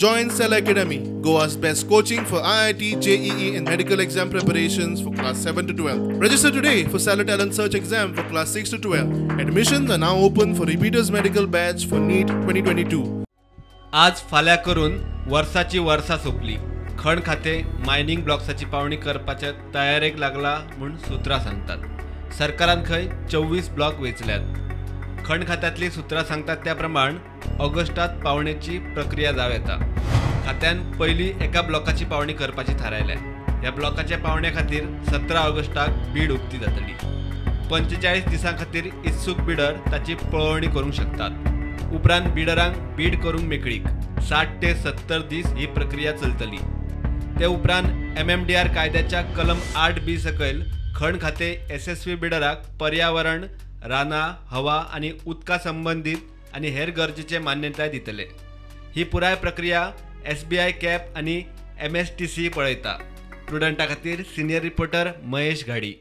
Join Cell Academy, Goa's best coaching for IIT, JEE and medical exam preparations for class 7 to 12. Register today for Cell Talent Search exam for class 6 to 12. Admissions are now open for repeaters medical batch for NEET 2022. आज फाल्या करून वर्साची वर्सा सोपली. खण खाते mining ब्लॉक्साची पावणी करपाच्या तयारेक लागला म्हूण सुत्रां सांगतात. सरकारान खंय 24 ब्लॉक वेचल्यात. खण खात्यातली सुत्रां सांगतात त्या प्रमाण ऑगस्टात पावणेची प्रक्रिया जाव येता. खात्यान पयली एका ब्लॉकाची पावणी करपाची थारायल्या. ह्या ब्लॉकाच्या पावण्या खातीर 17 ऑगस्टाक बीड उक्ती जातली. 45 दिसां खातीर इत्सूक बिडर ताची पळोवणी करूंक शकतात. उपरांत बिडरांक बीड करूंक मेकळीक 60 ते 70 दीस ही प्रक्रिया चलतली. ते उपरांत MMDR कायद्याच्या कलम 8B सकयल खण खाते यशस्वी बिडराक पर्यावरण, रानां, हवा आनी उदका संबंधीत आनी हेर गरजेचे मान्यताय दितले. ही पुराय प्रक्रिया SBI कॅप आनी MSTC पळयता. स्टुडंटा खातीर सिनियर रिपोर्टर महेश घाडी.